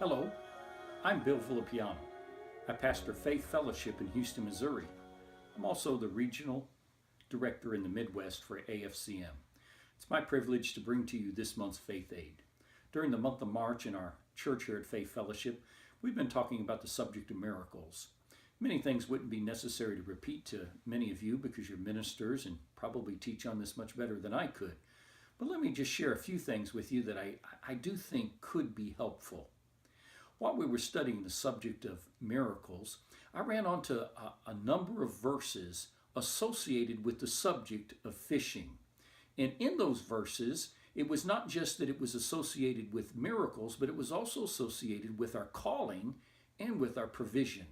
Hello, I'm Bill Villapiano. I pastor Faith Fellowship in Houston, Missouri. I'm also the regional director in the Midwest for AFCM. It's my privilege to bring to you this month's Faith Aid. During the month of March in our church here at Faith Fellowship, we've been talking about the subject of miracles. Many things wouldn't be necessary to repeat to many of you because you're ministers and probably teach on this much better than I could. But let me just share a few things with you that I do think could be helpful. While we were studying the subject of miracles, I ran onto a number of verses associated with the subject of fishing. And in those verses, it was not just that it was associated with miracles, but it was also associated with our calling and with our provision.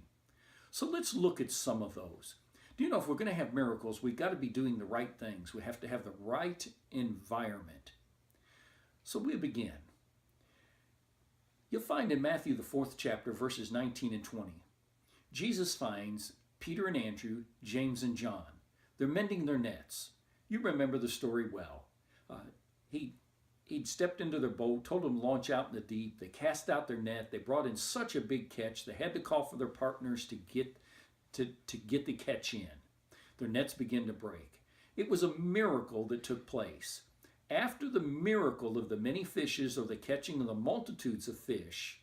So let's look at some of those. Do you know if we're going to have miracles, we've got to be doing the right things. We have to have the right environment. So we begin. You'll find in Matthew, the 4th chapter, verses 19 and 20. Jesus finds Peter and Andrew, James and John. They're mending their nets. You remember the story well. He'd stepped into their boat, told them to launch out in the deep. They cast out their net. They brought in such a big catch. They had to call for their partners to get the catch in. Their nets began to break. It was a miracle that took place. After the miracle of the many fishes or the catching of the multitudes of fish,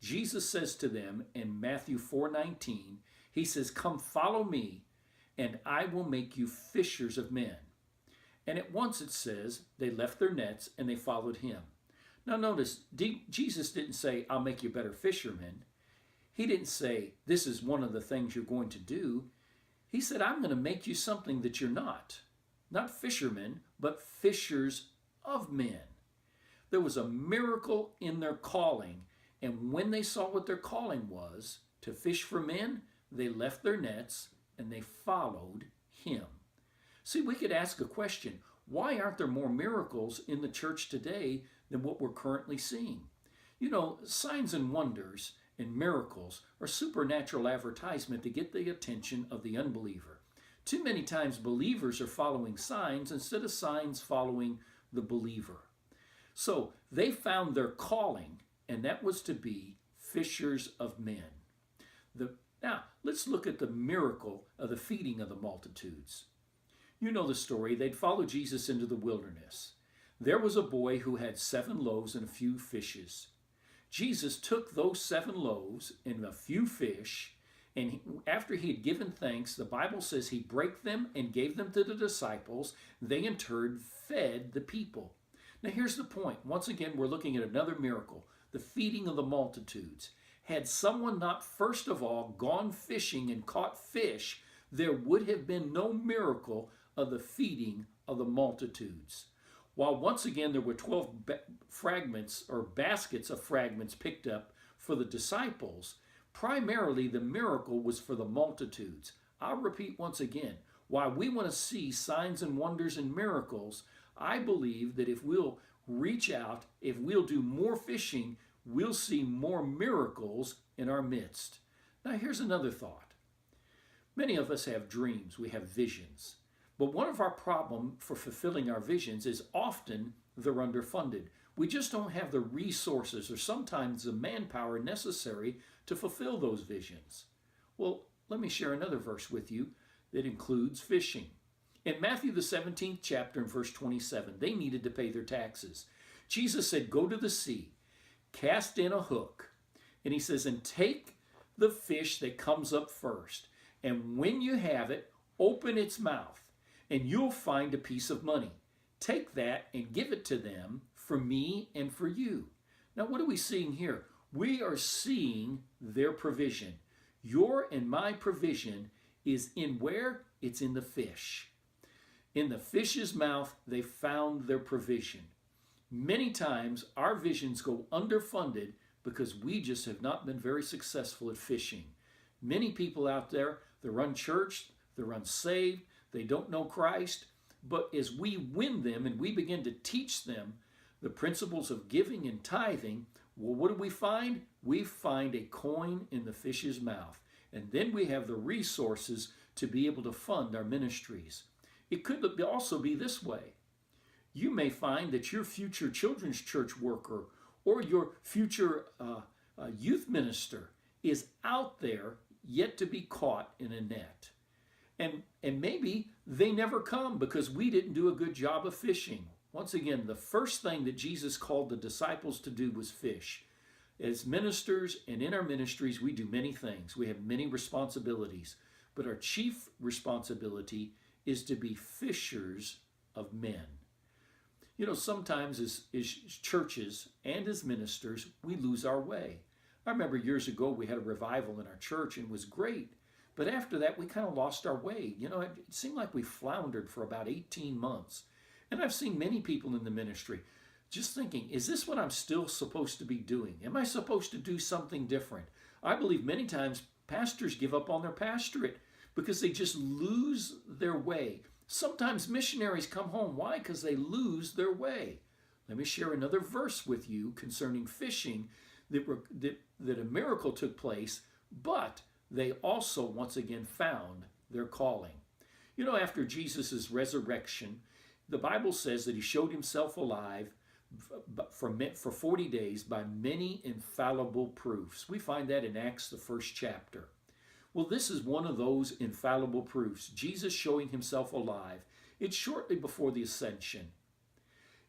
Jesus says to them in Matthew 4:19, he says, "Come follow me, and I will make you fishers of men." And at once it says they left their nets and they followed him. Now notice, Jesus didn't say, "I'll make you better fishermen." He didn't say, "This is one of the things you're going to do." He said, "I'm going to make you something that you're not. Not fishermen, but fishers of men." There was a miracle in their calling, and when they saw what their calling was, to fish for men, they left their nets and they followed him. See, we could ask a question. Why aren't there more miracles in the church today than what we're currently seeing? You know, signs and wonders and miracles are supernatural advertisement to get the attention of the unbeliever. Too many times believers are following signs instead of signs following the believer. So they found their calling, and that was to be fishers of men. Now, let's look at the miracle of the feeding of the multitudes. You know the story. They'd follow Jesus into the wilderness. There was a boy who had 7 loaves and a few fishes. Jesus took those 7 loaves and a few fish, and after he had given thanks, the Bible says he broke them and gave them to the disciples. They in turn fed the people. Now here's the point. Once again, we're looking at another miracle, the feeding of the multitudes. Had someone not first of all gone fishing and caught fish, there would have been no miracle of the feeding of the multitudes. While once again there were 12 fragments or baskets of fragments picked up for the disciples, primarily the miracle was for the multitudes. I'll repeat once again, while we want to see signs and wonders and miracles, I believe that if we'll reach out, if we'll do more fishing, we'll see more miracles in our midst. Now here's another thought. Many of us have dreams, we have visions. But one of our problems for fulfilling our visions is often they're underfunded. We just don't have the resources or sometimes the manpower necessary to fulfill those visions. Well, let me share another verse with you that includes fishing. In Matthew the 17th chapter in verse 27, they needed to pay their taxes. Jesus said, "Go to the sea, cast in a hook." And he says, "And take the fish that comes up first. And when you have it, open its mouth, and you'll find a piece of money. Take that and give it to them for me and for you." Now, what are we seeing here? We are seeing their provision. Your and my provision is in where? It's in the fish. In the fish's mouth, they found their provision. Many times, our visions go underfunded because we just have not been very successful at fishing. Many people out there, they're unchurched, they're unsaved, they don't know Christ, but as we win them and we begin to teach them the principles of giving and tithing, well, what do we find? We find a coin in the fish's mouth, and then we have the resources to be able to fund our ministries. It could also be this way. You may find that your future children's church worker or your future youth minister is out there yet to be caught in a net. And maybe they never come because we didn't do a good job of fishing. Once again, the first thing that Jesus called the disciples to do was fish. As ministers and in our ministries, we do many things. We have many responsibilities. But our chief responsibility is to be fishers of men. You know, sometimes as churches and as ministers, we lose our way. I remember years ago we had a revival in our church and it was great. But after that, we kind of lost our way. You know, it seemed like we floundered for about 18 months. And I've seen many people in the ministry just thinking, is this what I'm still supposed to be doing? Am I supposed to do something different? I believe many times pastors give up on their pastorate because they just lose their way. Sometimes missionaries come home. Why? Because they lose their way. Let me share another verse with you concerning fishing that a miracle took place, but they also once again found their calling. You know, after Jesus' resurrection, the Bible says that he showed himself alive for 40 days by many infallible proofs. We find that in Acts, the 1st chapter. Well, this is one of those infallible proofs. Jesus showing himself alive. It's shortly before the ascension.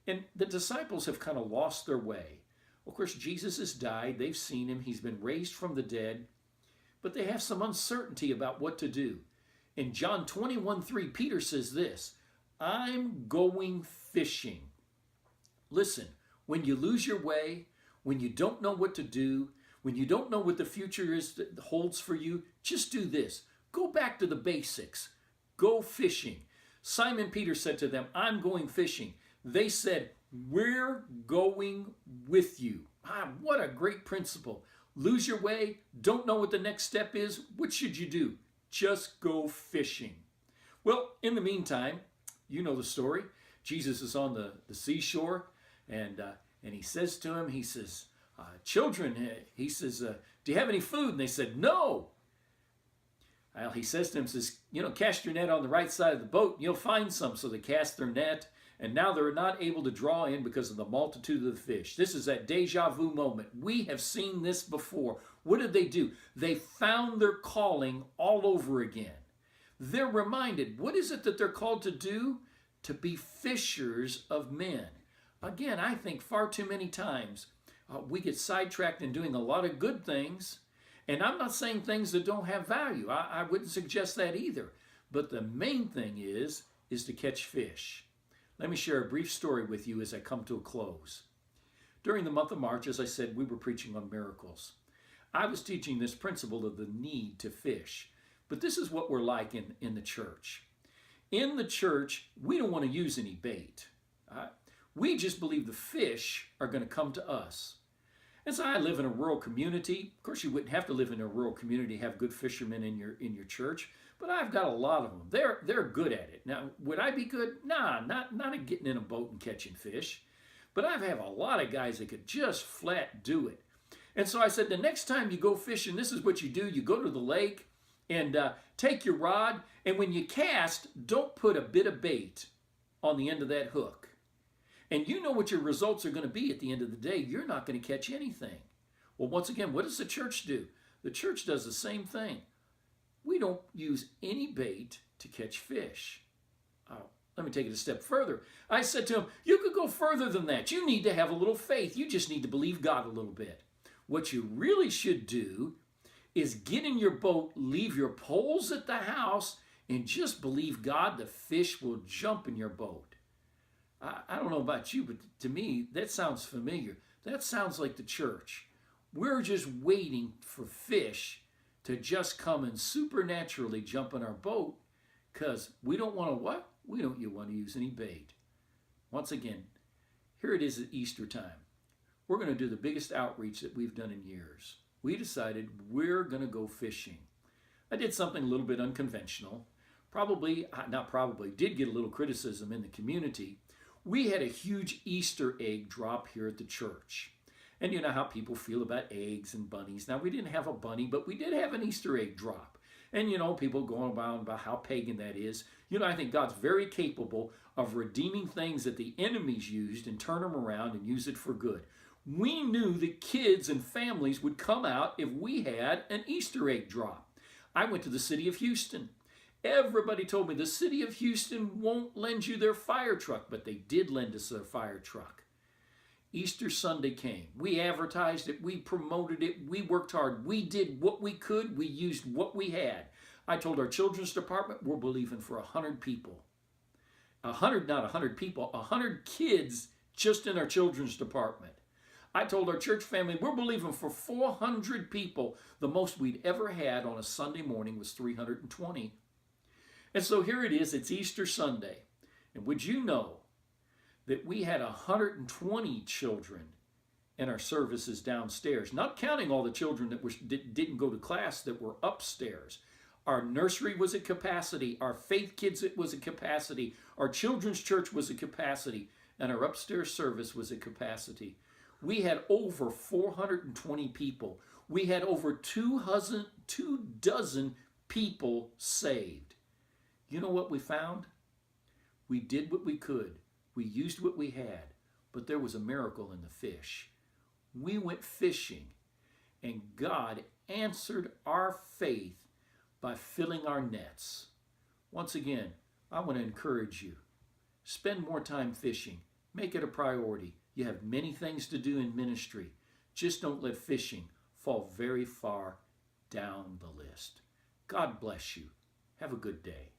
And the disciples have kind of lost their way. Of course, Jesus has died. They've seen him. He's been raised from the dead. But they have some uncertainty about what to do. In John 21:3, Peter says this, I'm going fishing. Listen, when you lose your way, when you don't know what to do, when you don't know what the future holds for you, just do this. Go back to the basics. Go fishing. Simon Peter said to them, I'm going fishing. They said, we're going with you. What a great principle. Lose your way, don't know what the next step is. What should you do? Just go fishing. Well, in the meantime, you know the story. Jesus is on the seashore, and he says to him, he says, children, he says, do you have any food? And they said, no. Well, he says to them, says, cast your net on the right side of the boat, and you'll find some. So they cast their net, and now they're not able to draw in because of the multitude of the fish. This is that deja vu moment. We have seen this before. What did they do? They found their calling all over again. They're reminded, what is it that they're called to do? To be fishers of men. Again, I think far too many times we get sidetracked in doing a lot of good things. And I'm not saying things that don't have value. I wouldn't suggest that either. But the main thing is to catch fish. Let me share a brief story with you as I come to a close. During the month of March, as I said, we were preaching on miracles. I was teaching this principle of the need to fish. But this is what we're like in the church. In the church, we don't want to use any bait. We just believe the fish are going to come to us. As I live in a rural community, of course you wouldn't have to live in a rural community to have good fishermen in your church, but I've got a lot of them. They're good at it. Now, would I be good? Nah, not at getting in a boat and catching fish. But I have a lot of guys that could just flat do it. And so I said, the next time you go fishing, this is what you do. You go to the lake and take your rod, and when you cast, don't put a bit of bait on the end of that hook. And you know what your results are going to be at the end of the day. You're not going to catch anything. Well, once again, what does the church do? The church does the same thing. We don't use any bait to catch fish. Let me take it a step further. I said to him, you could go further than that. You need to have a little faith. You just need to believe God a little bit. What you really should do is get in your boat, leave your poles at the house, and just believe God the fish will jump in your boat. I don't know about you, but to me, that sounds familiar. That sounds like the church. We're just waiting for fish to just come and supernaturally jump in our boat because we don't want to what? We don't want to use any bait. Once again, here it is at Easter time. We're going to do the biggest outreach that we've done in years. We decided we're going to go fishing. I did something a little bit unconventional. Did get a little criticism in the community. We had a huge Easter egg drop here at the church. And you know how people feel about eggs and bunnies. Now, we didn't have a bunny, but we did have an Easter egg drop. And, people going about how pagan that is. I think God's very capable of redeeming things that the enemies used and turn them around and use it for good. We knew that kids and families would come out if we had an Easter egg drop. I went to the city of Houston. Everybody told me the city of Houston won't lend you their fire truck, but they did lend us their fire truck. Easter Sunday came. We advertised it. We promoted it. We worked hard. We did what we could. We used what we had. I told our children's department we're believing for 100 people. 100, not 100 people, 100 kids just in our children's department. I told our church family we're believing for 400 people. The most we'd ever had on a Sunday morning was 320. And so here it is, it's Easter Sunday. And would you know that we had 120 children in our services downstairs, not counting all the children that didn't go to class that were upstairs. Our nursery was at capacity, our faith kids was at capacity, our children's church was at capacity, and our upstairs service was at capacity. We had over 420 people. We had over 2 dozen people saved. You know what we found? We did what we could. We used what we had, but there was a miracle in the fish. We went fishing, and God answered our faith by filling our nets. Once again, I want to encourage you. Spend more time fishing. Make it a priority. You have many things to do in ministry. Just don't let fishing fall very far down the list. God bless you. Have a good day.